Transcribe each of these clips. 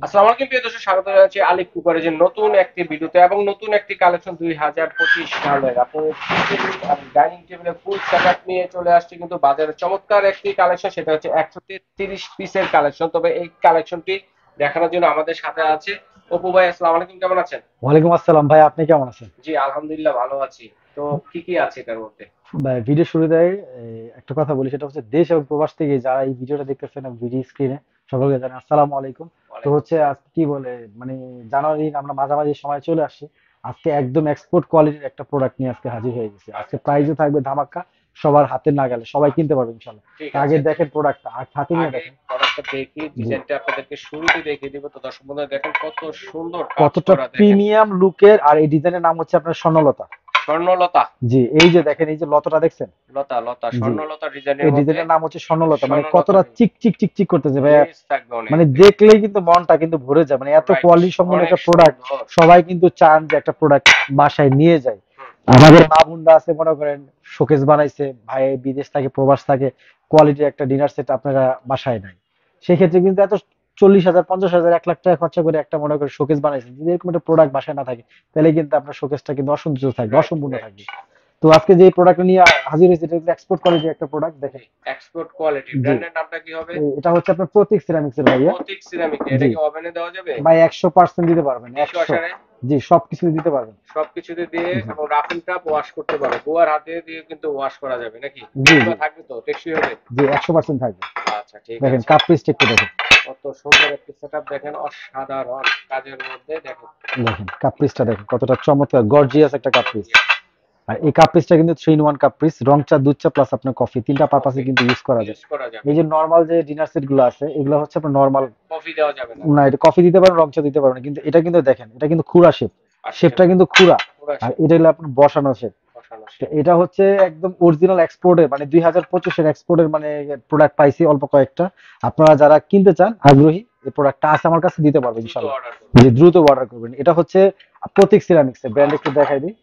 আসসালামু আলাইকুম প্রিয় দর্শক, স্বাগত জানাচ্ছি আলিফ কুকারের নতুন একটি ভিডিওতে এবং নতুন একটি কালেকশন 2025 সালের আপনাদের ডাইনিং টেবিলের ফুল সেটআপ নিয়ে চলে আসছে কিন্তু বাজারে চমৎকার একটি কালেকশন, সেটা হচ্ছে 133 পিসের কালেকশন। তবে এই কালেকশনটি দেখানোর জন্য আমাদের সাথে আছে অপু ভাই। আসসালামু আলাইকুম, কেমন আছেন? ওয়ালাইকুম আসসালাম ভাই, আপনি কেমন আছেন? জি আলহামদুলিল্লাহ ভালো আছি। তো কি কি আছে এটার মধ্যে? ভাই ভিডিও শুরুতে একটা কথা বলি, সেটা হচ্ছে দেশ এবং প্রবাস থেকে যারা এই ভিডিওটা দেখতেছেন ভিডিও স্ক্রিনে সকলকে জানাই আসসালামু আলাইকুম। তো ওয়ালাইকুম হচ্ছে আজকে কি বলে মানে জানুয়ারির আমরা মাঝামাঝি সময় চলে আসছি। আজকে একদম এক্সপোর্ট কোয়ালিটির একটা প্রোডাক্ট নিয়ে আজকে হাজির হয়ে গেছে। আজকে আসসালাম। প্রাইসও থাকবে ধামাকা, সবার হাতের নাগালে, সবাই কিনতে পারবে ইনশাল্লাহ। ঠিক আগে আছে, দেখেন প্রোডাক্টটা আর হাতে নিয়ে আগে দেখেন। প্রোডাক্টটা দেখি, জি, ডিজাইনটা আপনাদেরকে শুরুতে দেখিয়ে দিব। তো দর্শক বন্ধুরা দেখেন কত সুন্দর কাজ কতটা করা, দেখেন প্রিমিয়াম লুকের, আর এই ডিজাইনের নাম হচ্ছে আপনার স্বর্ণলতা। স্বর্ণলতা। জি, এই যে দেখেন, এই যে লতাটা দেখছেন। লতা লতা জি, স্বর্ণলতা এই ডিজাইনের মধ্যে ডিজাইনের নাম হচ্ছে স্বর্ণলতা, মানে স্বর্ণলতা কতটা চিক চিক চিক চিক করতেছে ভাইয়া। গ্লেজ থাকবে অনেক, মানে দেখলেই কিন্তু মনটা কিন্তু ভরে যায়, মানে এত রাইট, কোয়ালিটি সম্পন্ন অনেক একটা প্রোডাক্ট। সুন্দর। সবাই কিন্তু চান যে একটা প্রোডাক্ট বাসায় নিয়ে যায়। হুম, আমাদের মা বোনরা আছে, মনে করেন শোকেস বানাইছে, ভাই বিদেশ থাকে প্রবাস থাকে, কোয়ালিটির একটা ডিনার সেট আপনারা বাসায় নাই। সেক্ষেত্রে কিন্তু এত 40,000 50,000 1 লাখ টাকা খরচা করে একটা মনে করেন শোকেস বানাইছেন, যদি এরকম একটা প্রোডাক্ট বাসায় না থাকে, তাহলে কিন্তু আপনার শোকেসটা কিন্তু অসন্তুষ্ট থাকবে, রাইট অসম্পূর্ণ রাইট। থাকবে। তো আজকে যে প্রোডাক্ট নিয়ে হাজির হয়েছে, এটা হচ্ছে এক্সপোর্ট কোয়ালিটির একটা প্রোডাক্ট, দেখেন। এক্সপোর্ট কোয়ালিটি, জি, ব্র্যান্ডের নামটা কি হবে? এটা হচ্ছে আপনার প্রতীক সিরামিক্স এর ভাইয়া। প্রতীক সিরামিক। এটা জি কি ওভেনে দেওয়া যাবে? ভাই, 100% দিতে পারবেন, ডিশ 100। ওয়াশারে জি, সবকিছু দিতে পারবেন। সবকিছুতে দিয়ে জি এবং রাফ এন্ড টাফ ওয়াশ করতে পারো, গোয়ার হাতে দিয়ে কিন্তু ওয়াশ করা যাবে নাকি? জি জি এগুলো থাকবে তো, টেকসই হবে? জি, 100% থাকবে। আচ্ছা ঠিক দেখেন আছে। কাপ পিসটা একটু দেখেন। কত সুন্দর একটি সেটআপ, দেখেন অসাধারণ কাজের মধ্যে, দেখেন দেখেন কাপ পিসটা দেখেন, কতটা চমৎকার গর্জিয়াস একটা কাপ পিস। গর্জিয়াস। আর এই কাপ পিসটা কিন্তু 3 in 1 কাপ পিস, রং চা, দুধ চা প্লাস আপনার কফি, তিনটা পারপাসে কফি কিন্তু ইউজ করা যায়। ইউজ করা যাবে। এই যে নর্মাল যে ডিনার সেট গুলো আছে, এগুলো হচ্ছে আপনার নর্মাল। কফি দেওয়া যাবে না। না, এটা কফি দিতে পারেন, রং চা দিতে পারেন, কিন্তু এটা কিন্তু দেখেন, এটা কিন্তু খুরা শেপ। আচ্ছা, শেপটা কিন্তু খুরা। পুরা আর শেপ, এটা হলো আপনার বসানো শেপ। বসানো তো শেপ। এটা হচ্ছে একদম অরিজিনাল এক্সপোর্টের, মানে 2025-এর এক্সপোর্টের মানে প্রোডাক্ট পাইছি অল্প কয়েকটা। আপনারা যারা কিনতে চান আগ্রহী, এই প্রোডাক্টটা আছে আমার কাছে, দিতে পারবেন দ্রুত ইনশাল্লাহ। অর্ডার করবে। জি, দ্রুত অর্ডার করবেন। এটা হচ্ছে প্রতীক সিরামিক্স এর ব্র্যান্ড, একটু দেখাই দিই।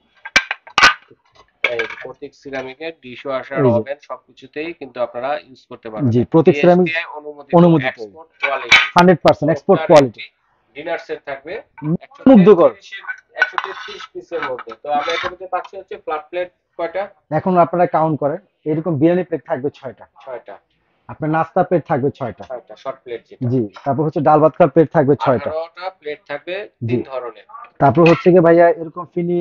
এই প্রতীক সিরামিকের ডিশ ওয়াশার, এই যে, ওভেন সবকিছুতেই কিন্তু আপনারা ইউজ করতে পারবেন। জি, প্রতীক সিরামিক্স বিএসটিআই অনুমোদিত অনুমোদিত, এক্সপোর্ট কোয়ালিটি। 100% এক্সপোর্ট চমৎকার কোয়ালিটি। একটি ডিনার সেট থাকবে মুগ্ধকর। 133 পিসের মধ্যে। তো আমরা এটার মধ্যে পাচ্ছি হচ্ছে ফ্ল্যাট প্লেট কয়টা? এখন আপনারা কাউন্ট করেন, এরকম বিরিয়ানি প্লেট থাকবে 6টা, 6টা। আপনার নাস্তা প্লেট থাকবে 6টা। 6টা শর্ট প্লেট যেটা। জি, তারপর হচ্ছে ডাল ভাত খাওয়ার প্লেট থাকবে 6টা। 18টা প্লেট থাকবে জি, 3 ধরনের। তারপর হচ্ছে কি ভাইয়া, এরকম ফিনি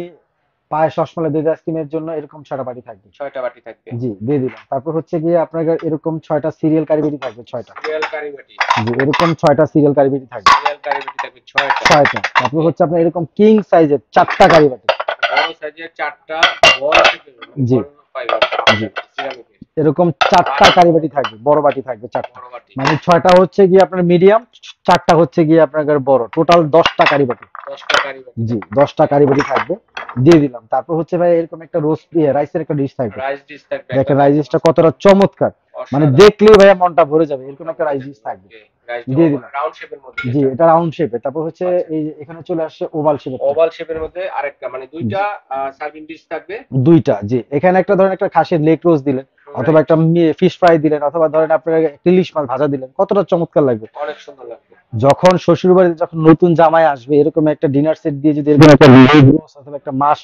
পায়েস রসমালাই দই আইসক্রিমের জন্য এরকম 6টা বাটি থাকবে। 6টা বাটি থাকবে। জি, দিয়ে দিলাম। তারপর হচ্ছে গিয়ে আপনার এরকম 6টা সিরিয়াল কারিবাটি থাকবে 6টা। সিরিয়াল কারি বাটি। জি, এরকম 6টা সিরিয়াল কারিবাটি থাকবে সিরিয়াল কারি বাটি থাকবে 6টা। 6টা। তারপর ওকে। হচ্ছে আপনার এরকম কিং সাইজের 4টা কারিবাটি। বড় সাইজের 4টা বল শেপের, মানে জি বল ফাইবার জি, সিরামিকের। এরকম 4টা কারিবাটি থাকবে, বড় বাটি থাকবে 4টা। বড় বাটি। মানে 6টা হচ্ছে গিয়ে আপনার মিডিয়াম, 4টা হচ্ছে গিয়ে আপনার বড়, টোটাল 10টা কারিবাটি। 10টা কারি বাটি জি, থাকবে। 10টা কারিবাটি থাকবে, দিয়ে দিলাম। তারপর হচ্ছে ভাই এরকম একটা রোস্ট রাইসের একটা ডিশ থাকবে। রাইস ডিশ থাকবে একটা, দেখেন রাইস দেখেন ডিশটা কতটা চমৎকার, মানে অসাধারণ। দেখলেই ভাইয়া মনটা ভরে যাবে, এরকম একটা রাইস ডিশ থাকবে। ওকে, রাইস দিয়ে দিলাম। রাউন্ড শেপের মধ্যে জি, যেটা। এটা রাউন্ড শেপে। তারপর হচ্ছে আচ্ছা, এই যে এখানে চলে আসছে ওভাল শেপের। ওভাল শেপের মধ্যে আরেকটা, মানে দুইটা সার্ভিং ডিশ থাকবে। দুইটা, জি, এখানে একটা ধরেন একটা খাসির লেগ রোস্ট দিলেন, অথবা রাইট, একটা ফিশ ফ্রাই দিলেন, অথবা ধরেন আপনার একটা ইলিশ মাছ ভাজা দিলেন, কতটা চমৎকার লাগবে। অনেক সুন্দর লাগবে। যখন শ্বশুর বাড়িতে যখন নতুন জামাই আসবে, এরকম একটা ডিনার সেট দিয়ে যদি এরকম একটা লেগ রোস্ট অথবা একটা মাছ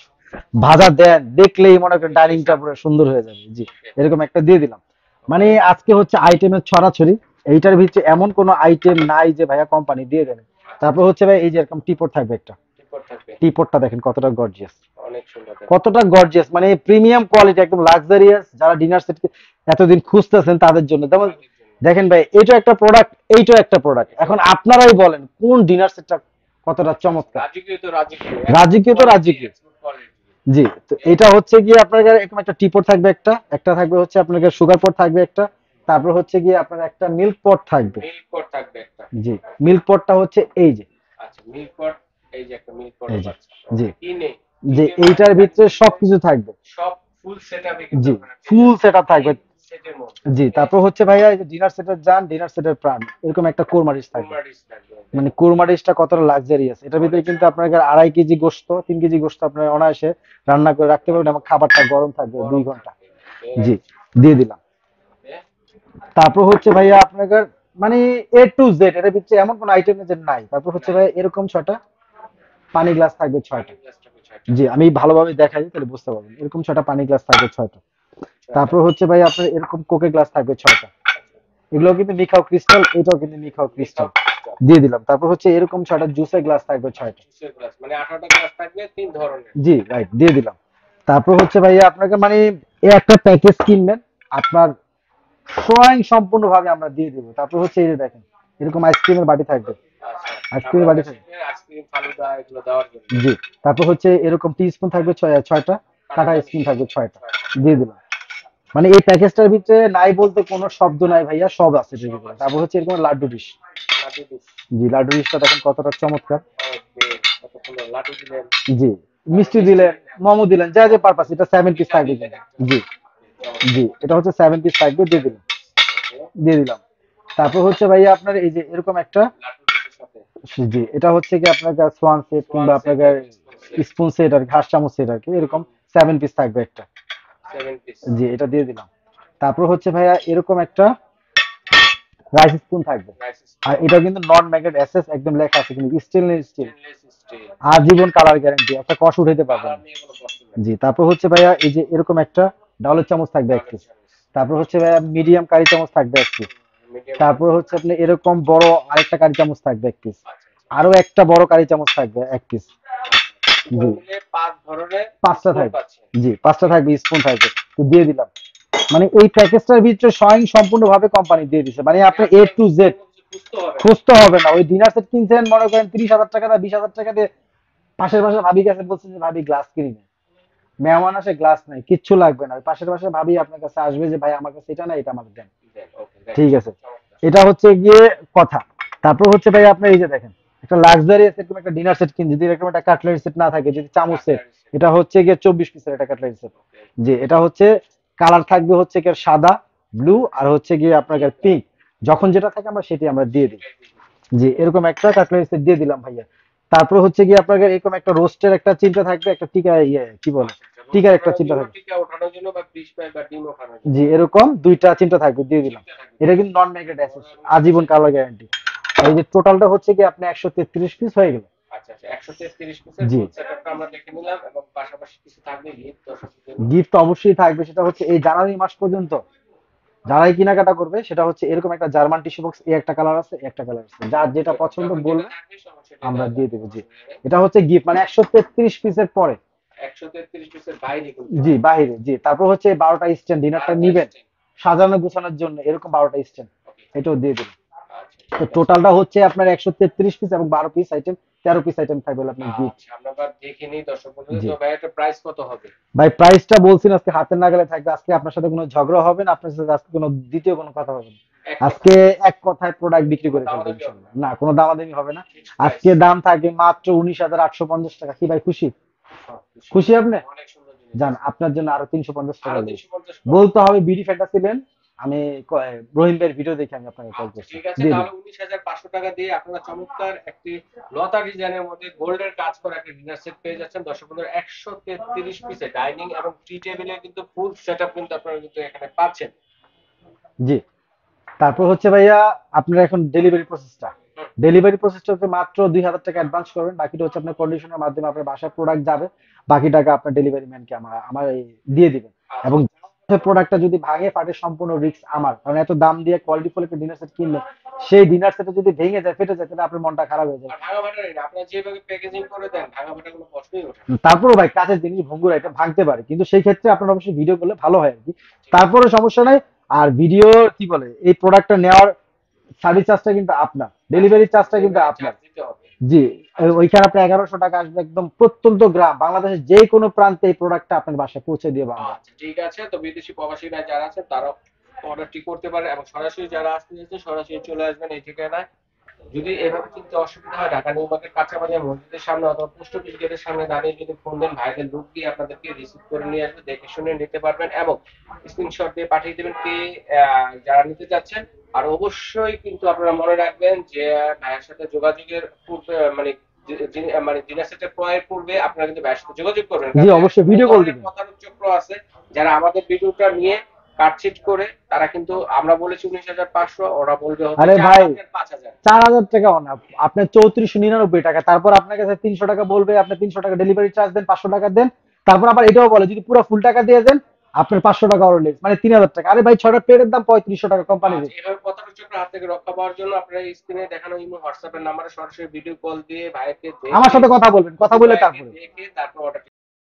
ভাজা দেন, দেখলেই মনে করেন ডাইনিংটা পুরো সুন্দর হয়ে যাবে। জি, এরকম একটা দিয়ে দিলাম। মানে ওকে, আজকে হচ্ছে আইটেমের ছড়াছড়ি, এইটার ভিতরে এমন কোনো আইটেম নাই যে ভাইয়া কোম্পানি দিয়ে দেবে। আচ্ছা তারপর আচ্ছা। হচ্ছে ভাই এই যে এরকম টিপট থাকবে একটা। টিপট থাকবে। টিপটটা দেখেন কতটা গর্জিয়াস, অনেক সুন্দর দেখেন। কতটা গর্জিয়াস, মানে প্রিমিয়াম কোয়ালিটি, একদম লাক্সারিয়াস। যারা ডিনার সেট এতদিন খুঁজতেছেন তাদের জন্য। যেমন তাদের জন্য। দেখেন ভাই, এটা একটা প্রোডাক্ট, এইটাও একটা প্রোডাক্ট। এটাও এখন একটা। আপনারাই বলেন কোন ডিনার সেটটা কতটা আচ্ছা আচ্ছা, চমৎকার। রাজকীয় তো রাজকীয়, রাজকীয় তো কোয়ালিটি রাজকীয়। Export quality. জি, তো এটা হচ্ছে গিয়ে আপনার এরকম একটা টি পট থাকবে, একটা একটা থাকবে হচ্ছে আপনার সুগার পট থাকবে একটা। তারপর হচ্ছে গিয়ে আপনার একটা মিল্ক পট থাকবে। মিল্ক পট থাকবে একটা। জি, মিল্ক পটটা হচ্ছে এই যে, আচ্ছা মিল্ক পট, এই যে একটা মিল্ক পটও এই যে, পাচ্ছেন। জি, ওকে, কি নেই? যে কিচেন এইটার মানে ভিতরে সবকিছু থাকবে। সব ফুল সেটআপে কিন্তু জি, আপনারা পেয়ে ফুল যাবেন সেটআপ থাকবে। এই সেটের মধ্যে। জি, ওকে, তারপর হচ্ছে ভাইয়া এই যে ডিনার সেটের যান, ডিনার সেটের প্রাণ, এরকম একটা কোরমা ডিশ থাকবে। কুরমা ডিশ থাকবে, মানে দেখেন কোরমা ডিশটা কতটা লাক্সারিয়াস, এটার ভিতরে অনেক কিন্তু সুন্দর। আপনার 2.5 কেজি গোশত, 3 কেজি গোশত আপনার অনায়াসে রান্না করে রাখতে পারবেন, এবং খাবারটা গরম থাকবে গরম 2 ঘন্টা। থাকবে। জি, রাইট। দিয়ে দিলাম। ওকে, তারপর হচ্ছে ভাইয়া আপনার মানে এ টু জেড এর ভিতরে এমন কোন আইটেম যে নাই। তারপর হচ্ছে ভাই এরকম 6টা পানি গ্লাস থাকবে, 6টা। পানির গ্লাসটা 6টা। জি, আমি ভালোভাবে দেখাই তাহলে বুঝতে পারবেন। এরকম 6টা পানি গ্লাস থাকবে, 6টা। 6টা। তারপর হচ্ছে ভাই আপনার এরকম কোকের গ্লাস থাকবে, 6টা। আচ্ছা, এগুলো কিন্তু মিখাও ক্রিস্টাল, এটাও কিন্তু মিখাও মেকআপ ক্রিস্টাল। ক্রিস্টাল। দিয়ে দিলাম। তারপর হচ্ছে এরকম 6টা জুসের গ্লাস থাকবে, 6টা। জুসের গ্লাস মানে 18টা গ্লাস থাকবে 3 ধরনের। জি রাইট, দিয়ে দিলাম। তারপর হচ্ছে ভাইয়া আপনাকে মানে এই একটা প্যাকেজ কিনবেন, আপনার স্বয়ং সম্পূর্ণভাবে আমরা দিয়ে দেবো। তারপর হচ্ছে এই যে দেখেন এরকম আইসক্রিমের বাটি থাকবে, আচ্ছা, আইসক্রিমের বাটি আপনাদের থাকবে। সেখানে আইসক্রিম, ফালুদা এগুলো দেওয়ার জন্য। জি। তারপর হচ্ছে এরকম টি স্পুন থাকবে 6টা, কাঁটা কাটা চামচ স্পুন থাকবে 6টা। 6টা। দিয়ে দিলাম। মানে এই প্যাকেজটার ভিতরে নাই বলতে কোনো শব্দ নাই ভাইয়া, সব আছে এটার সব ভিতরে। আছে। তারপর হচ্ছে এরকম লাড্ডু ডিশ। লাড্ডু ডিশ। জি, লাড্ডু ডিশটা দেখেন কতটা চমৎকার। ওকে, কত সুন্দর লাড্ডু দিলেন। জি, তারপর মিষ্টি মিষ্টি দিলেন, দিলেন। মোমো দিলেন, যা যে পারপাস, এটা 7 পিস পিঠা থাকবে দিলেন কিন্তু। একটা। জি, জি, চমৎকার। এটা হচ্ছে 7 পিস থাকবে, দিয়ে দিলাম। ওকে। দিয়ে দিলাম। তারপর হচ্ছে ভাইয়া আপনার এই যে এরকম একটা, লাড্ডু ডিশের সাথে জি, এটা হচ্ছে কি আপনার সোয়ান সেট সোয়ান কিংবা আপনার সেট এবং স্পুন সেট। স্পুন সেট আর ঘাস চামচ সেট আর কি, এরকম 7 পিস থাকবে একটা। 7 পিস। জি, এটা দিয়ে দিলাম। তারপর হচ্ছে ভাইয়া এরকম একটা রাইস স্পুন থাকবে। রাইস আর স্পুন। এটা কিন্তু নন ম্যাগনেট এসএস একদম লেখা আছে, কিন্তু স্টেনলেস স্টিল, স্টেনলেস স্টিল। আজীবন কালার গ্যারান্টি, একটা কষ উঠাইতে পারবে কালার না। নিয়ে কোনো প্রশ্ন নেই। জি, তারপর হচ্ছে ভাইয়া এই যে এরকম একটা ডালের চামচ থাকবে এক ডালের পিস। চামচ। তারপর হচ্ছে ভাইয়া মিডিয়াম কারি চামচ থাকবে এক পিস। মিডিয়াম তারপর কারি। হচ্ছে আপনি এরকম বড় আরেকটা কারি চামচ থাকবে এক পিস। আচ্ছা, আচ্ছা। আরো একটা বড় কারি চামচ থাকবে এক পিস। আচ্ছা, আচ্ছা। জি, টোটাল মিলে 5 ধরনের 5টা স্পুন থাকবে। পাচ্ছেন। জি, 5টা থাকবে, স্পুন থাকবে। তো দিয়ে দিলাম। মানে এই প্যাকেজটার ভিতরে স্বয়ং সম্পূর্ণভাবে কোম্পানি দিয়ে দিছে। মানে মানে আপনি এ আপনার টু জেড কোনো কিছু খুঁজতে হবে না। খুঁজতে হবে না। ওই ডিনার সেট কিনছেন মনে করেন 30,000 টাকা দিয়ে, 20,000 টাকা দিয়ে, পাশের পাশে ভাবি কাছে বলছেন যে ভাবি গ্লাস কিনি না, মেহমান আসে গ্লাস নাই, কিচ্ছু লাগবে না। ওই পাশের পাশে ভাবি আপনার কাছে আসবে যে ভাই আমার কাছে এটা নাই, এটা আমাকে দেন। দেন, ওকে, দেখেন। ঠিক আছে, চমৎকার। এটা হচ্ছে গিয়ে কথা। তারপর হচ্ছে ভাই আপনার এই যে দেখেন একটা লাক্সারিয়াস এরকম একটা ডিনার সেট কিন, যদি এরকম একটা কাটলারি সেট না থাকে, যদি চামচ সেট, কাটলারি সেট। এটা হচ্ছে গিয়ে 24 পিসের একটা কাটলারি সেট। ওকে। যে এটা হচ্ছে কালার থাকবে হচ্ছে গিয়ে সাদা, ব্লু আর হচ্ছে গিয়ে আপনার পিঙ্ক, যখন যেটা থাকে আমরা সেটি আমরা দিয়ে দিই। সেটাই দিবেন। জি, এরকম একটা কাটলারি সেট দিয়ে দিলাম ভাইয়া। তারপর হচ্ছে গিয়ে আপনার এরকম একটা রোস্টের একটা চিন্তা থাকবে, একটা টিকা কি বলে, আচ্ছা, আচ্ছা। রোস্ট টিকার একটা ওঠানোর চিন্তা জন্য, থাকবে। টিকা ওঠানোর জন্য বা ফিশ ফ্রাই বা ডিম ওঠানোর জন্য। জি, এরকম 2টা চিন্তা থাকবে, দিয়ে দিলাম। চিমটা থাকবে এটা 2 টা। কিন্তু নন ম্যাগনেট অ্যাসেস, নরম আজীবন অ্যাসেস। Colour guarantee. এই যে টোটালটা হচ্ছে কি আপনি 133 পিস হয়ে গেল। আচ্ছা, আচ্ছা। 133 পিসের জি, ফুল সেটআপটা আমরা দেখে নিলাম এবং পাশাপাশি কিছু থাকবে গিফট দর্শকদের জন্য। গিফট অবশ্যই থাকবে। সেটা হচ্ছে এই জানুয়ারি মাস পর্যন্ত যারাই কেনাকাটা করবে, সেটা হচ্ছে এরকম একটা জার্মান টিস্যু বক্স, এই একটা কালার আছে, এই একটা কালার আছে, যার যেটা পছন্দ যখন যেটা বলবে থাকবে তখন সেটাই আমরা দেওয়া দিয়ে যাবে। দেবো। জি, অসুবিধা নেই। এটা হচ্ছে গিফট, মানে 133 পিসের পরে। 133 পিসের বাইরে কিন্তু জি, এটা। বাইরে। জি, তারপর হচ্ছে 12টা স্ট্যান্ড, ডিনারটা 12টা নিবেন স্টেন। সাজানো গোছানোর জন্য, এরকম 12টা স্ট্যান্ড, ওকে। এটাও দিয়ে দিন। আচ্ছা, তো ঠিক আছে। টোটালটা হচ্ছে আপনার 133 পিস এবং 12 পিস আইটেম, 13 পিস আইটেম থাকবে হলো আপনার গিফট। আচ্ছা, আমরা আবার দেখে নিই দর্শক বন্ধুদের। জি তো ভাই একটা প্রাইস কত হবে? ভাই, প্রাইসটা বলছি না, আজকে হাতের নাগালে থাকবে। আজকে আপনার সাথে কোনো ঝগড়া হবে না, আপনার সাথে আজকে কোনো দ্বিতীয় কোনো কথা হবে না। এক আজকে কথায় এক কথায় প্রোডাক্ট বিক্রি কোনো করে ফেলবো দামাদামি হবে ইনশাল্লাহ। না। না, কোনো দামাদামি হবে না। Fixed price. আজকে দাম থাকবে মাত্র 19,850 টাকা। কি ভাই খুশি? হ্যাঁ, খুশি। খুশি আপনি? অনেক সুন্দর জিনিস জান, আছে। আপনার জন্য আরো 350 টাকা আরো লেস। 350 কম। বলতে হবে বিডি ফ্যান্টাসি লেন। আমি রহিম ভাইয়ের ভিডিও দেখে আমি আপনাকে কল আচ্ছা, করছি, ঠিক আছে। দিয়ে দিন। তাহলে 19,500 টাকা দিয়ে আপনারা চমৎকার একটি লতা ডিজাইনের মধ্যে গোল্ডের কাজ করা একটা ডিনার সেট পেয়ে যাচ্ছেন। দর্শক বন্ধুরা 133 পিসের ডাইনিং এবং টি টেবিলের কিন্তু ফুল সেটআপ কিন্তু আপনারা কিন্তু এখানে পাচ্ছেন। জি, তারপর হচ্ছে ভাইয়া আপনার এখন ডেলিভারি প্রসেসটা, হুম। ডেলিভারি প্রসেসটা হচ্ছে মাত্র 2,000 টাকা অ্যাডভান্স করবেন, বাকিটা হচ্ছে আপনার কন্ডিশনের মাধ্যমে আপনার বাসায় প্রোডাক্ট যাবে, বাকি টাকা আপনার ডেলিভারি ম্যানকে আমার আমার দিয়ে দিবেন। আচ্ছা, এবং প্রোডাক্টটা যদি ভাঙে ফাটে সম্পূর্ণ রিস্ক আমার, কারণ এত দাম দিয়ে কোয়ালিটি ফুল একটা ডিনার সেট কিনলে সেই ডিনার সেটে যদি ভেঙে যায়, ফেটে যায়, তাহলে আপনার মনটা খারাপ হয়ে যাবে। আর ভাঙা ফাটা নেই না। আপনারা যেভাবে প্যাকেজিং করে দেন ভাঙা ফাটা কোনো প্রশ্নই ওঠে না। তারপরেও ভাই কাছের জিনিস ভঙ্গুর এটা ভাঙতে পারে, কিন্তু সেই ক্ষেত্রে আপনার অবশ্যই ভিডিও করলে ভালো হয় আর কি। ঠিক আছে। তারপরে সমস্যা নাই। আর ভিডিও কি বলে, এই প্রোডাক্টটা নেওয়ার সার্ভিস চার্জটা কিন্তু আপনার, ডেলিভারি চার্জটা কিন্তু ডেলিভারি আপনার। চার্জ দিতে হবে। জি, আচ্ছা, ওইখানে আপনার 1100 টাকা আসবে, একদম প্রত্যন্ত গ্রাম বাংলাদেশের যে কোনো প্রান্তে এই প্রোডাক্টটা আপনার বাসায় পৌঁছে দিয়ে আমরা। আচ্ছা, ঠিক আছে। তো বিদেশি প্রবাসীরা যারা আছেন তারাও অর্ডারটি করতে পারে এবং সরাসরি যারা আসতে চাচ্ছেন সরাসরি চলে আসবেন এই ঠিকানায়। যদি এভাবে চিনতে অসুবিধা হয়, ঢাকা নিউ মার্কেট কাঁচাবাজার মসজিদের সামনে অথবা পোস্ট অফিস গেটের সামনে দাঁড়িয়ে যদি ফোন দেন, ভাইদের লোক দিয়ে আপনাদেরকে রিসিভ করে নিয়ে আসবে, দেখে শুনে নিতে পারবেন এবং স্ক্রিনশট দিয়ে পাঠিয়ে দেবেন কে যারা নিতে চাচ্ছেন। আর অবশ্যই কিন্তু আপনারা মনে রাখবেন যে ভাইয়ের সাথে যোগাযোগের পূর্বে মানে মানে ডিনার সেটের ক্রয়ের পূর্বে আপনারা কিন্তু ভাইয়ের সাথে যোগাযোগ করবেন, জি, কারণ অবশ্যই অনেক ভিডিও কল ধরনের দিবেন। প্রতারক চক্র আছে যারা আমাদের ভিডিওটা নিয়ে কাটছিট করে তারা কিন্তু, আমরা বলেছি 19,500, ওরা বলবে হচ্ছে আরে ভাই 5,000। 4,000 টাকাও না, আপনার 3499 টাকা, তারপর আপনার কাছে 300 টাকা বলবে, আপনি 300 টাকা ডেলিভারি চার্জ দেন, 500 টাকা দেন, তারপর আবার এটাও বলে যদি পুরো ফুল টাকা দিয়ে দেন আপনার 500 টাকা ওর লেস, মানে 3,000 টাকা। আরে ভাই 6টা প্লেটের দাম 3500 টাকা কোম্পানি আচ্ছা, রেট। এভাবে পতাকা চক্র হাত থেকে রক্ষা পাওয়ার জন্য আপনারা স্ক্রিনে দেখানো ইমো হোয়াটসঅ্যাপের নাম্বারে সরাসরি ভিডিও কল দিয়ে ভাইকে আমার দেখে, সাথে কথা বলবেন, কথা বলে তারপরে তারপর অর্ডার